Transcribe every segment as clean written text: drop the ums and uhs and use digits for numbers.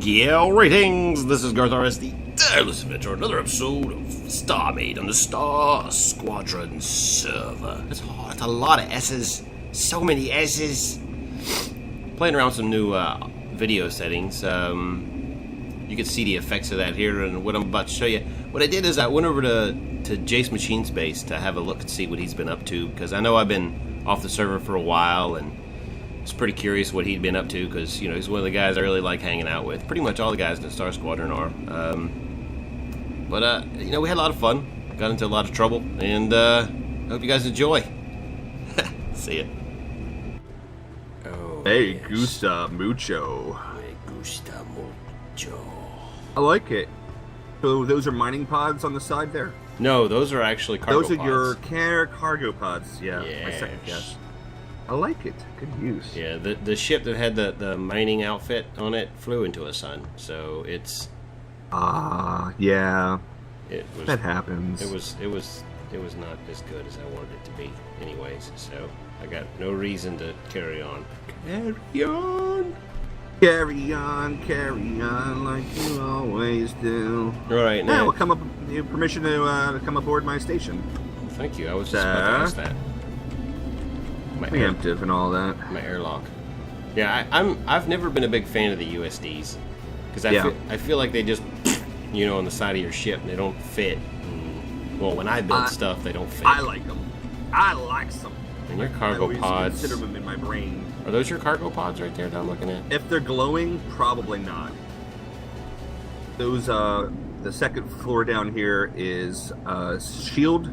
Greetings, this is garthrs, the tireless adventure, another episode of StarMade on the StarSquadron server. It's hard, it's a lot of S's, so many S's. Playing around with some new video settings. You can see the effects of that here and what I'm about to show you. What I did is I went over to Jace Machine Space to have a look and see what he's been up to, because I know I've been off the server for a while and I was pretty curious what he'd been up to, because, you know, he's one of the guys I really like hanging out with. Pretty much all the guys in the StarSquadron are. You know, we had a lot of fun. Got into a lot of trouble. And I hope you guys enjoy. See ya. Oh, hey, yes. Gusta Mucho. Hey, Gusta Mucho. I like it. So those are mining pods on the side there? No, those are actually cargo pods. Those are your cargo pods. Yeah, yes. My second guess. I like it. Good use. Yeah, the ship that had the mining outfit on it flew into a sun, so it's... yeah. It was, that happens. It was not as good as I wanted it to be anyways, so I got no reason to carry on. Carry on! Carry on like you always do. Alright, now now... we'll come up with you permission to come aboard my station. Thank you, I was just about to ask that. Preemptive and all that. My airlock. Yeah, I've never been a big fan of the USDs, because I feel like they just, you know, on the side of your ship and they don't fit. And, well, when I build stuff, they don't fit. I like them. I like them. And your cargo pods. Consider them in my brain. Are those your cargo pods right there that I'm looking at? If they're glowing, probably not. Those the second floor down here is shield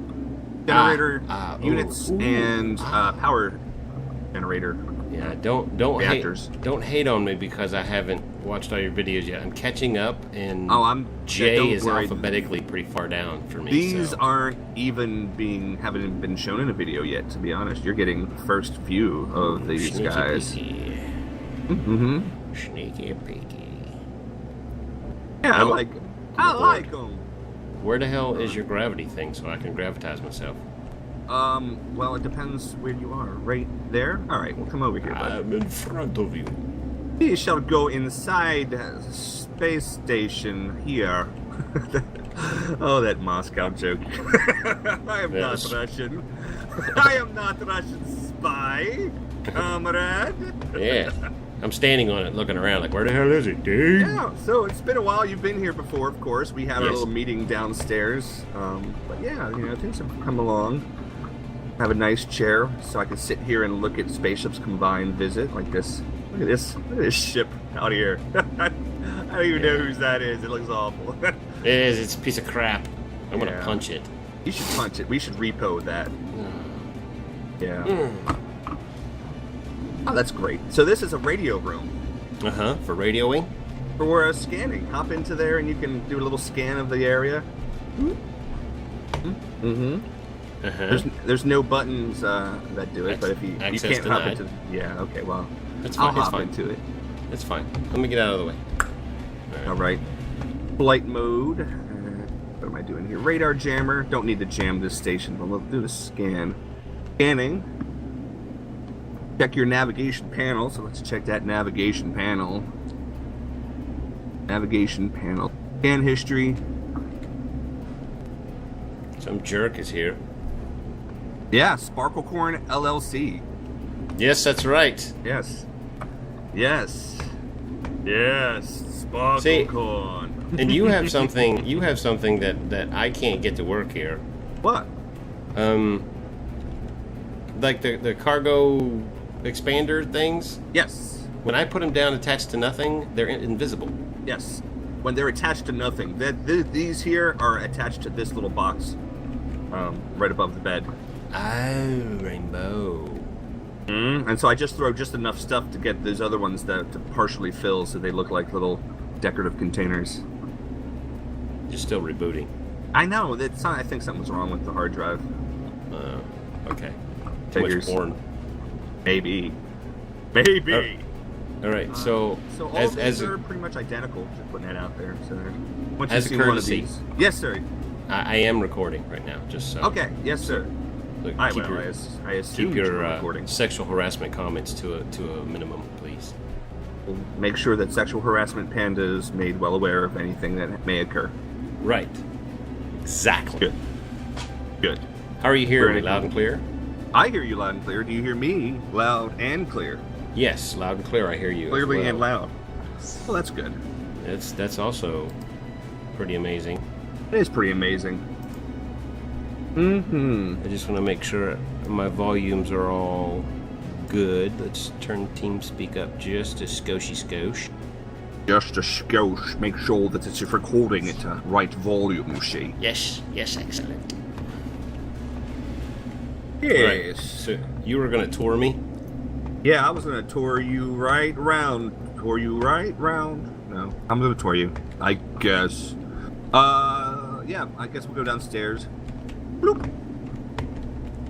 generator units and power generator. Yeah, don't hate on me because I haven't watched all your videos yet. I'm catching up, and J is alphabetically pretty far down for me. These aren't even haven't been shown in a video yet. To be honest, you're getting first view of these guys. Peeky. Sneaky peeky. Yeah, I like them. Where the hell is your gravity thing so I can gravitize myself? Well, it depends where you are. Right there? Alright, we'll come over here, bud. I'm in front of you. We shall go inside space station here. Oh, that Moscow joke. I am not Russian. I am not Russian spy, comrade. Yeah. I'm standing on it looking around like, where the hell is it, dude? Yeah, so it's been a while. You've been here before, of course. We had a little meeting downstairs. But yeah, you know, things have come along. Have a nice chair so I can sit here and look at spaceships combined visit like this. Look at this ship out here. I don't even know whose that is. It looks awful. It is. It's a piece of crap. I'm gonna punch it. You should punch it. We should repo that. Yeah. Oh, that's great. So this is a radio room. For radioing? For scanning. Hop into there and you can do a little scan of the area. There's no buttons that do it, but if you can't hop into... Yeah, okay, well, I'll hop into it. It's fine. Let me get out of the way. All right. Flight mode. What am I doing here? Radar jammer. Don't need to jam this station, but we'll do the scan. Scanning. Check your navigation panel. So let's check that navigation panel. Navigation panel. Scan history. Some jerk is here. Yeah, Sparklecorn LLC. Yes, that's right. Yes. Sparklecorn. And you have something. You have something that I can't get to work here. What? Like the cargo expander things. Yes. When I put them down attached to nothing, they're invisible. Yes. When they're attached to nothing, these here are attached to this little box, right above the bed. Oh, rainbow. And so I just throw just enough stuff to get those other ones to partially fill, so they look like little decorative containers. You're still rebooting. I know. I think something's wrong with the hard drive. Okay. Too Figures. much porn. Maybe. All right. So all these are pretty much identical. Just putting that out there. So once as you've seen one of these, yes, sir. I am recording right now. Just so. Okay. Yes, sir. Look, I keep your sexual harassment comments to a minimum, please. We'll make sure that Sexual Harassment Panda is made well aware of anything that may occur. Right. Exactly. Good. Good. How are you hearing me? Loud and clear? I hear you loud and clear. Do you hear me loud and clear? Yes, loud and clear. I hear you. Clearly and loud. Well, that's good. That's also pretty amazing. It is pretty amazing. Mm-hmm. I just want to make sure my volumes are all good. Let's turn TeamSpeak up just a skosh. Just a skosh. Make sure that it's recording at the right volume, you see. Yes, excellent. Yes. Right. So you were going to tour me? Yeah, I was going to tour you right round. Tour you right round. No, I'm going to tour you, I guess. Yeah, I guess we'll go downstairs. Bloop.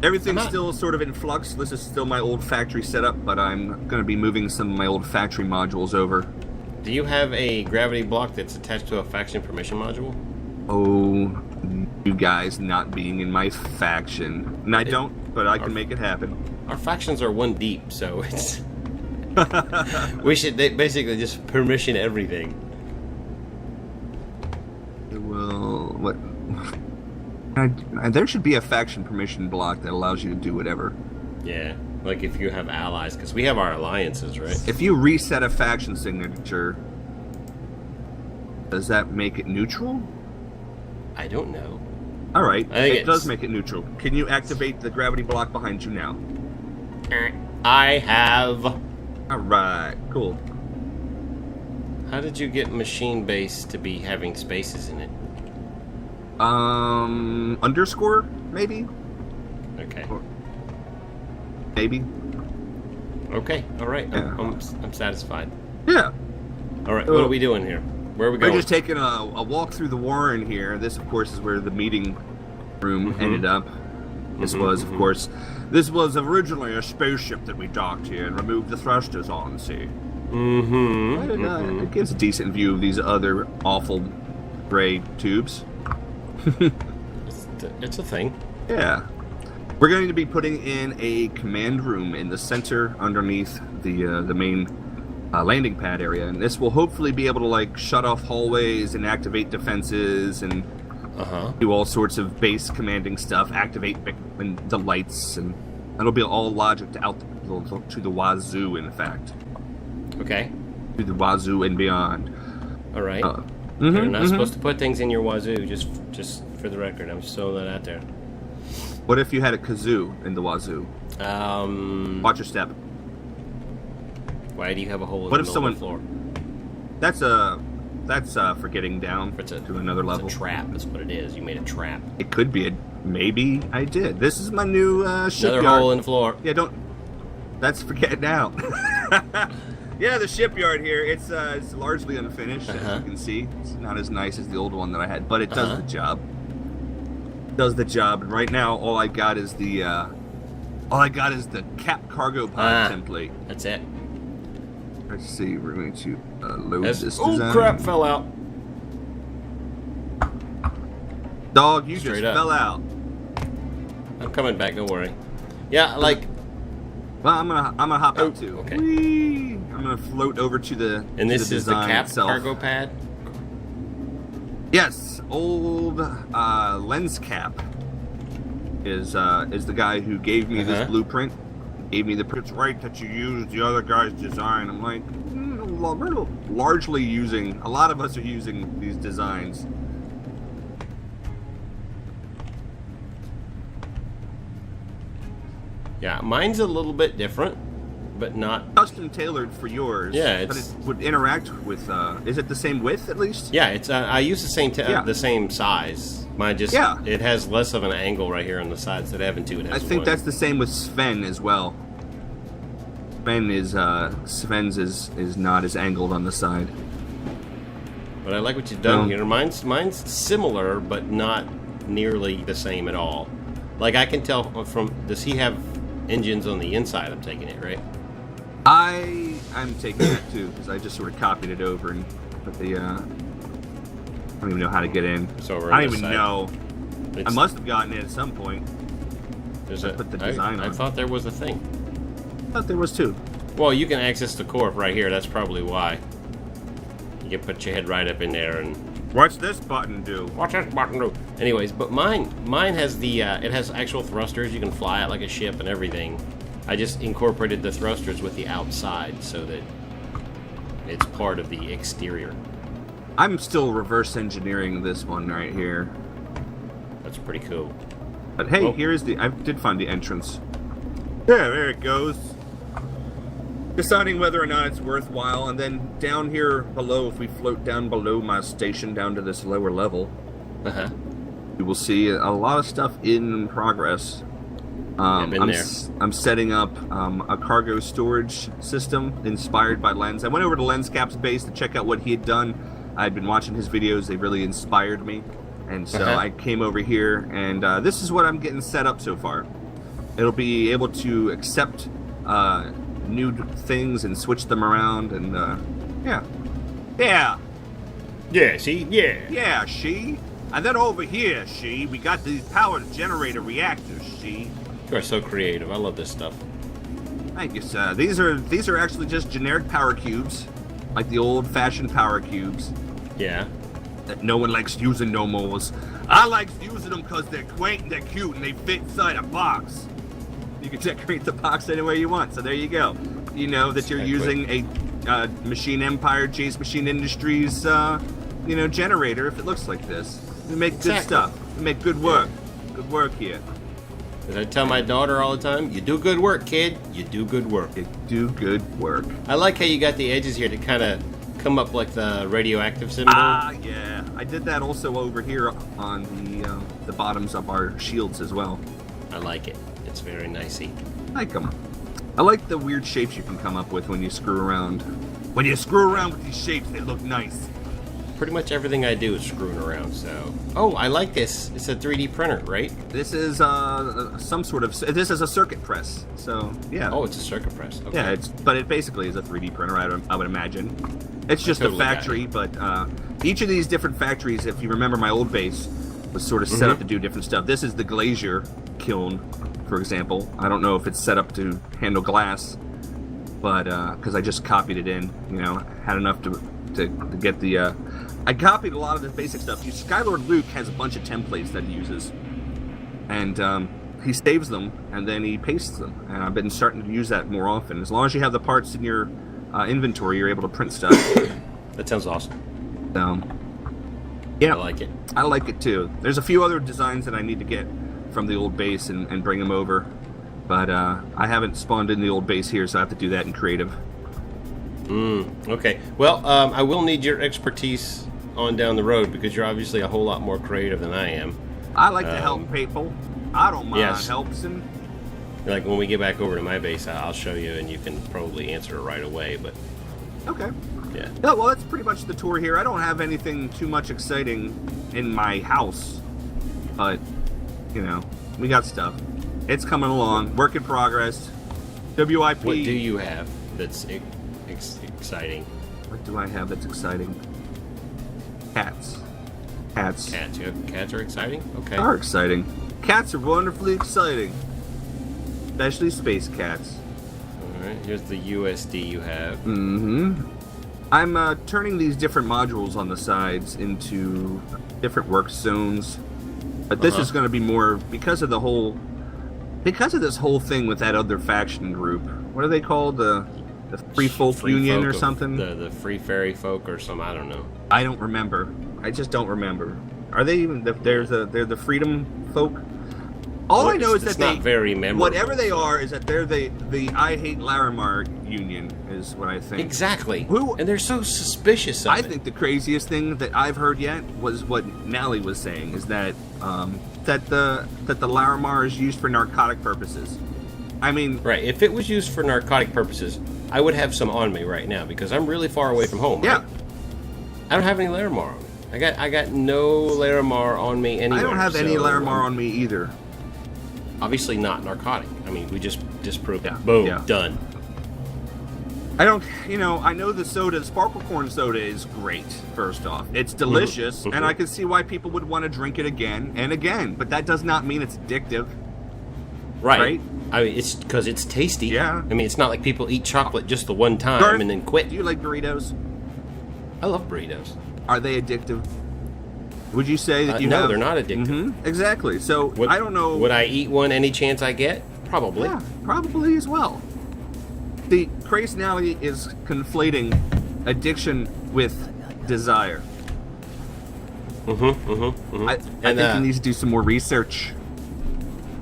Everything's still sort of in flux. This is still my old factory setup, but I'm going to be moving some of my old factory modules over. Do you have a gravity block that's attached to a faction permission module? Oh, you guys not being in my faction. And I don't, but I can make it happen. Our factions are one deep, so it's... we should basically just permission everything. Well, what... there should be a faction permission block that allows you to do whatever. Yeah, like if you have allies, because we have our alliances, right? If you reset a faction signature, does that make it neutral? I don't know. Alright, it does make it neutral. Can you activate the gravity block behind you now? I have. Alright, cool. How did you get machine base to be having spaces in it? Underscore, maybe? Okay. Or maybe. Okay, alright. Yeah. I'm satisfied. Yeah. Alright, what are we doing here? Where are we going? We're just taking a walk through the warren here. This, of course, is where the meeting room ended up. This was, of course, this was originally a spaceship that we docked here and removed the thrusters on, see? It gives a decent view of these other awful gray tubes. It's a thing. Yeah. We're going to be putting in a command room in the center underneath the main landing pad area, and this will hopefully be able to like shut off hallways and activate defenses and do all sorts of base commanding stuff, activate the lights, and that'll be all logic to to the wazoo, in fact. Okay. To the wazoo and beyond. All right. You're not supposed to put things in your wazoo, just for the record. I'm just throwing that out there. What if you had a kazoo in the wazoo? Watch your step. Why do you have a hole in what the if middle someone, of the floor? That's for getting down to another level. It's a trap. That's what it is. You made a trap. It could be. Maybe I did. This is my new shipyard. Another hole in the floor. Yeah, don't. That's for getting out. Yeah, the shipyard here. It's largely unfinished, as you can see. It's not as nice as the old one that I had, but it does the job. It does the job. And right now, all I got is the cap cargo pod template. That's it. Let's see. We're going to load this design. Oh crap! Fell out. Dog, you Straight just up. fell out. I'm coming back. Don't worry. Yeah, like. Well, I'm gonna hop out too. Okay. Whee! I'm gonna float over to the. And this to the is the design cap itself. cargo pad. Yes, old lens cap is the guy who gave me this blueprint. Gave me the. It's right that you used the other guy's design. I'm like, we're largely using. A lot of us are using these designs. Yeah, mine's a little bit different, but not Custom tailored for yours. Yeah, but it would interact with. Is it the same width at least? Yeah, it's. I use the same size. Mine just. Yeah. It has less of an angle right here on the sides that Evan 2 it has. I think one. that's the same with Sven as well. Sven's is not as angled on the side. But I like what you've done here. Mine's similar, but not nearly the same at all. Like I can tell from. Does he have engines on the inside? I'm taking it, right? I'm taking that too because I just sort of copied it over and put the. I don't even know how to get in. I don't even know. I must have gotten it at some point. There's put the design on. I thought there was a thing. I thought there was too. Well, you can access the core right here. That's probably why. You can put your head right up in there and... What's this button do? What's this button do? Anyways, but mine has the, it has actual thrusters. You can fly it like a ship and everything. I just incorporated the thrusters with the outside so that it's part of the exterior. I'm still reverse engineering this one right here. That's pretty cool. But hey, Oh. here's the... I did find the entrance. Yeah, there it goes. Deciding whether or not it's worthwhile, and then down here below, if we float down below my station down to this lower level, you will see a lot of stuff in progress. I'm setting up a cargo storage system inspired by Lens. I went over to LensCap's base to check out what he had done. I'd been watching his videos; they really inspired me, and so I came over here, and this is what I'm getting set up so far. It'll be able to accept new things and switch them around, and she. And then over here, we got these power generator reactors. You are so creative. I love this stuff. Thank you, sir. These are actually just generic power cubes, like the old-fashioned power cubes. Yeah. That no one likes using no more. I like using them because they're quaint and they're cute and they fit inside a box. You can decorate the box any way you want. So there you go. You know that you're using a Machine Empire, Jace Machine Industries, generator. If it looks like this, we make good stuff. We make good work. Good work here. As I tell my daughter all the time, you do good work, kid. You do good work. You do good work. I like how you got the edges here to kind of come up like the radioactive symbol. Ah, yeah. I did that also over here on the bottoms of our shields as well. I like it. It's very nicey. I like them. I like the weird shapes you can come up with when you screw around. When you screw around with these shapes, they look nice. Pretty much everything I do is screwing around, so... Oh, I like this. It's a 3D printer, right? This is some sort of... This is a circuit press, so, yeah. Oh, it's a circuit press. Okay. Yeah, but it basically is a 3D printer, I would imagine. It's just a factory, but each of these different factories, if you remember my old base, was sort of set up to do different stuff. This is the glazier kiln, for example. I don't know if it's set up to handle glass, but because I just copied it in, had enough to get the... I copied a lot of the basic stuff. Skylord Luke has a bunch of templates that he uses, and he saves them, and then he pastes them. And I've been starting to use that more often. As long as you have the parts in your inventory, you're able to print stuff. That sounds awesome. Yeah, I like it. I like it too. There's a few other designs that I need to get from the old base and bring them over, but I haven't spawned in the old base here, so I have to do that in creative. Okay. Well, I will need your expertise on down the road because you're obviously a whole lot more creative than I am. I like to help people. I don't mind helping. Like when we get back over to my base, I'll show you, and you can probably answer it right away. But okay. Yeah. Yeah. Well, that's pretty much the tour here. I don't have anything too much exciting in my house, but we got stuff. It's coming along. Work in progress. WIP. What do you have that's exciting? What do I have that's exciting? Cats. Cats. Cats are exciting? Okay. Are exciting. Cats are wonderfully exciting. Especially space cats. Alright, here's the USD you have. I'm turning these different modules on the sides into different work zones. But this is going to be more because of this whole thing with that other faction group. What are they called? The Free Folk Union or something? The Free Fairy Folk or some, I don't know. I don't remember. I just don't remember. Are they even... They're the Freedom Folk? All I know is that not very memorable. Whatever they are is that they're the I Hate Larimar Union is what I think. Exactly. And they're so suspicious of it. I think the craziest thing that I've heard yet was what Nally was saying, is that that the Larimar is used for narcotic purposes. I mean... Right, if it was used for narcotic purposes, I would have some on me right now, because I'm really far away from home. Yeah. Right? I don't have any Larimar on me. I got no Larimar on me anywhere. I don't have any Larimar on me either. Obviously not narcotic. I mean, we just disproved it. Yeah. Boom, done. I don't, I know the soda, Sparkle Corn soda is great, first off. It's delicious, and I can see why people would want to drink it again and again, but that does not mean it's addictive. Right? I mean, it's because it's tasty. Yeah. I mean, it's not like people eat chocolate just the one time Garth, and then quit. Do you like burritos? I love burritos. Are they addictive? Would you say that No, they're not addictive. Exactly. So I don't know. Would I eat one any chance I get? Probably. Yeah, probably as well. The crazy is conflating addiction with desire. I think he needs to do some more research.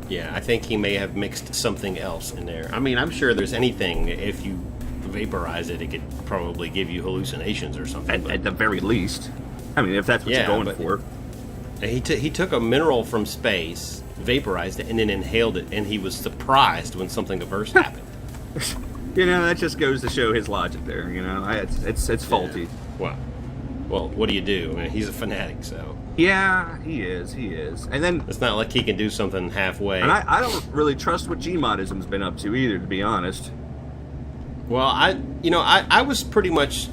Yeah, I think he may have mixed something else in there. I mean, I'm sure there's anything, if you vaporize it, it could probably give you hallucinations or something. At the very least. I mean, if that's what you're going for. He took a mineral from space, vaporized it, and then inhaled it, and he was surprised when something adverse happened. You know, that just goes to show his logic there. You know, it's faulty. Yeah. Well, what do you do? I mean, he's a fanatic, so. Yeah, he is. And then it's not like he can do something halfway. And I don't really trust what Gmodism's been up to either, to be honest. Well, I was pretty much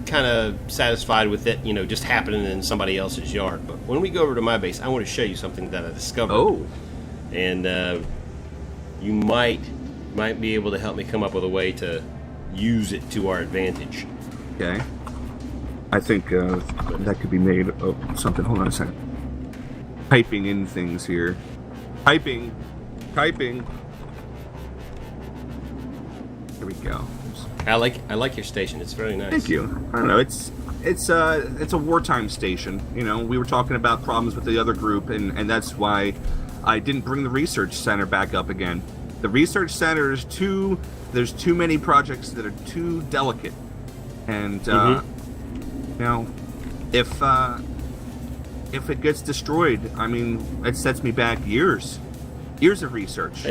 kind of satisfied with it, just happening in somebody else's yard. But when we go over to my base, I want to show you something that I discovered. Oh. And you might be able to help me come up with a way to use it to our advantage. Okay. I think that could be made of something. Hold on a second. Typing in things here. Typing. Here we go. I like your station. It's very nice. Thank you. I don't know. It's a wartime station. You know, we were talking about problems with the other group, and that's why I didn't bring the research center back up again. The research center is there's too many projects that are too delicate, and you know, if it gets destroyed, I mean, it sets me back years of research.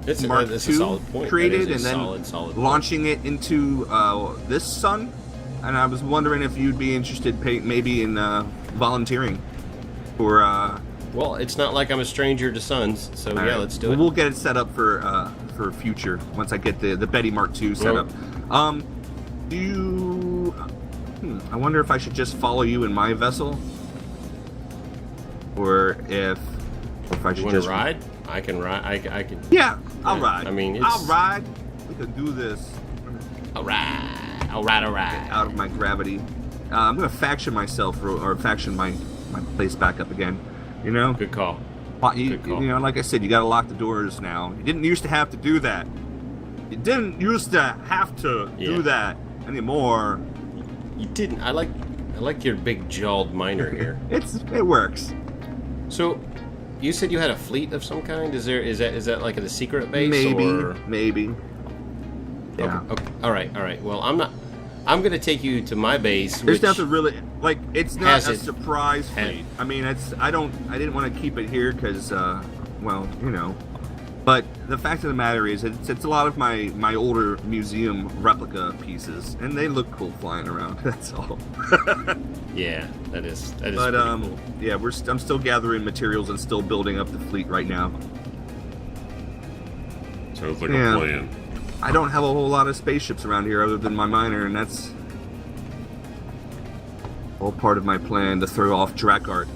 It's Mark a II solid point. created, and then then launching it into this sun. And I was wondering if you'd be interested, maybe in volunteering for. Well, it's not like I'm a stranger to suns, so yeah, let's do it. We'll get it set up for future once I get the Betty Mark II set up. Do you? I wonder if I should just follow you in my vessel, or if I should just ride. I can ride. I can. Yeah, I'll ride. I mean, I'll ride. We can do this. All right. Out of my gravity. I'm gonna faction myself or faction my place back up again. You know. Good call. You know, like I said, you gotta lock the doors now. You didn't used to have to do that. You didn't used to have to do that anymore. You didn't. I like your big jawed miner here. It works. So, you said you had a fleet of some kind. Is that like a secret base? Maybe. Yeah. Okay. All right. Well, I'm gonna take you to my base. There's nothing really it's not a surprise fleet. I mean, I didn't want to keep it here because, well, you know. But the fact of the matter is, it's a lot of my older museum replica pieces, and they look cool flying around. That's all. Yeah, that is. But pretty cool. Yeah, I'm still gathering materials and still building up the fleet right now. Sounds like a plan. I don't have a whole lot of spaceships around here other than my miner, and that's all part of my plan to throw off Drakkart.